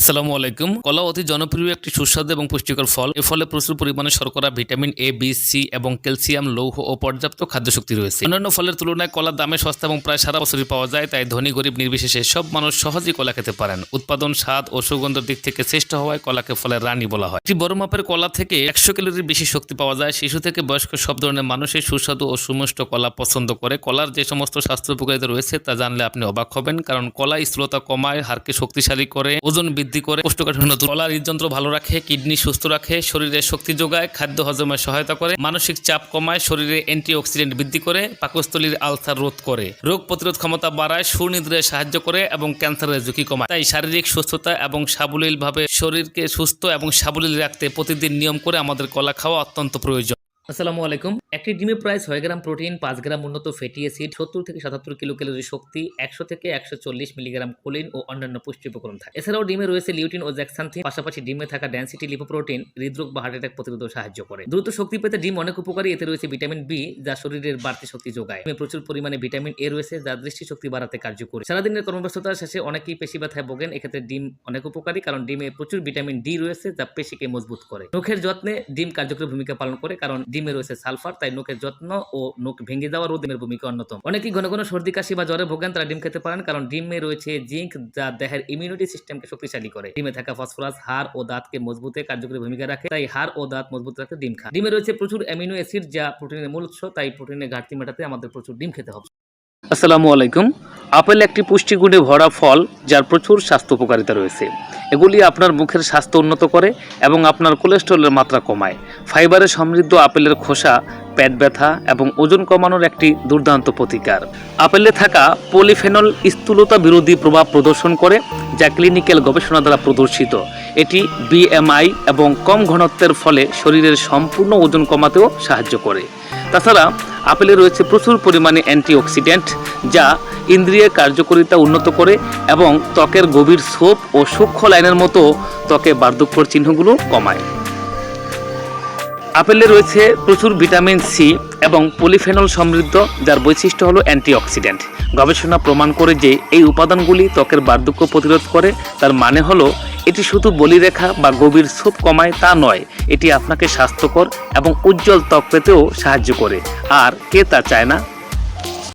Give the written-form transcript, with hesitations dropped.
আসসালামু আলাইকুম। কলা অতি জনপ্রিয় একটি সুস্বাদু এবং পুষ্টিকর ফল। এর ফলে প্রচুর পরিমাণে শর্করা, ভিটামিন এ, বি, সি এবং ক্যালসিয়াম, লৌহ ও পর্যাপ্ত খাদ্যশক্তি রয়েছে। অন্যান্য ফলের তুলনায় কলার দামে সস্তা এবং প্রায় সারা বছরই পাওয়া যায়, তাই ধনী গরিব নির্বিশেষে সব মানুষ সহজেই কলা খেতে পারেন। উৎপাদন, স্বাদ ও সুগন্ধের দিক থেকে শ্রেষ্ঠ হওয়ায় কলাকে ফলের রানী বলা হয়। একটি বড় মাপের কলা থেকে 100 ক্যালোরির বেশি শক্তি পাওয়া যায়। শিশু থেকে বয়স্ক সব ধরনের মানুষই সুস্বাদু ও সুমিষ্ট কলা পছন্দ করে। কলার যে সমস্ত স্বাস্থ্য উপকারিতা রয়েছে তা জানলে আপনি অবাক হবেন, কারণ কলা স্থূলতা কমায়, হাড়কে শক্তিশালী করে, ওজন বৃদ্ধি করে, কোষ্ঠকাঠিন্য কলা হৃদযন্ত্র ভালো রাখে, কিডনি সুস্থ রাখে, শরীরে শক্তি যোগায়, খাদ্য হজমে সহায়তা করে, মানসিক চাপ কমায়, শরীরে অ্যান্টিঅক্সিডেন্ট বৃদ্ধি করে, পাকস্থলীর আলসার রোধ করে, রোগ প্রতিরোধ ক্ষমতা বাড়ায়, সুনিদ্রায় সাহায্য করে এবং ক্যান্সারের ঝুঁকি কমায়। তাই শারীরিক সুস্থতা এবং সাবলীলভাবে শরীরকে সুস্থ এবং সাবলীল রাখতে প্রতিদিন নিয়ম করে আমাদের কলা খাওয়া অত্যন্ত প্রয়োজন। আসসালামু আলাইকুম। একটি ডিমে প্রায় 6 গ্রাম প্রোটিন, 5 গ্রাম উন্নত ফ্যাটি অ্যাসিড, 70 থেকে 77 কিলো ক্যালোরি শক্তি, 100 থেকে 140 মিলিগ্রাম কোলিন ও অন্যান্য পুষ্টি উপকরণ থাকে। এছাড়াও ডিমে রয়েছে লিউটিন ও জ্যাক্সান্থিন। পাশাপাশি ডিমে থাকা ডেনসিটি লিপোপ্রোটিন হৃদরোগ বা হার্ট অ্যাটাক প্রতিরোধে সাহায্য করে। দ্রুত শক্তি পেতে ডিম অনেক উপকারী। এতে রয়েছে ভিটামিন বি, যা শরীরের বাড়তি শক্তি যোগায়। ডিমে প্রচুর পরিমাণে ভিটামিন এ রয়েছে, যা দৃষ্টিশক্তি বাড়াতে কার্যকরী। সারাদিনের কর্মব্যস্ততার শেষে অনেকেই পেশি ব্যথায় ভোগেন, এক্ষেত্রে ডিম অনেক উপকারী, কারণ ডিমে প্রচুর ভিটামিন ডি রয়েছে, যা পেশিকে মজবুত করে। নখের যত্নে ডিম কার্যকরী ভূমিকা পালন করে, কারণ ডিমে রয়েছে সালফার, তাই নখের যত্ন ও নখ ভেঙে যাওয়া রোধে ডিমের ভূমিকা অন্যতম। অনেকেই ঘন ঘন সর্দি কাশি বা জ্বরে ভোগেন, তারা ডিম খেতে পারেন, কারণ ডিমে রয়েছে জিঙ্ক, যা দেহের ইমিউনিটি সিস্টেমকে শক্তিশালী করে। ডিমে থাকা ফসফরাস হাড় ও দাঁতকে মজবুতে কার্যকরী ভূমিকা রাখে, তাই হাড় ও দাঁত মজবুত রাখতে ডিম খান। ডিমে রয়েছে প্রচুর অ্যামিনো অ্যাসিড, যা প্রোটিনের মূল উৎস, তাই প্রোটিনের ঘাটতি মেটাতে আমাদের প্রচুর ডিম খেতে হবে। আসসালামু আলাইকুম। আপেল একটি পুষ্টিগুণে ভরা ফল, যার প্রচুর স্বাস্থ্য উপকারিতা রয়েছে। এগুলি আপনার মুখের স্বাস্থ্য উন্নত করে এবং আপনার কোলেস্টেরলের মাত্রা কমায়। ফাইবারে সমৃদ্ধ আপেলের খোসা পেট ব্যথা এবং ওজন কমানোর একটি দুর্দান্ত প্রতিকার। আপেলে থাকা পলিফেনল স্থূলতা বিরোধী প্রভাব প্রদর্শন করে, যা ক্লিনিক্যাল গবেষণা দ্বারা প্রদর্শিত। এটি বিএমআই এবং কম ঘনত্বের ফলে শরীরের সম্পূর্ণ ওজন কমাতেও সাহায্য করে। তাছাড়া আপেলে রয়েছে প্রচুর পরিমাণে অ্যান্টিঅক্সিডেন্ট, যা ইন্দ্রিয়ের কার্যকারিতা উন্নত করে এবং ত্বকের গভীর ছোপ ও সূক্ষ্ম লাইনের মতো ত্বকে বার্ধক্যর চিহ্নগুলো কমায়। আপেলে রয়েছে প্রচুর ভিটামিন সি এবং পলিফেনল সমৃদ্ধ, যার বৈশিষ্ট্য হলো অ্যান্টিঅক্সিডেন্ট। গবেষণা প্রমাণ করে যে এই উপাদানগুলি ত্বকের বার্ধক্য প্রতিরোধ করে। তার মানে হলো এটি শুধু বলিরেখা বা গভীর ছোপ কমায় তা নয়, এটি আপনাকে স্বাস্থ্যকর এবং উজ্জ্বল ত্বক পেতেও সাহায্য করে। আর কে তা চায় না?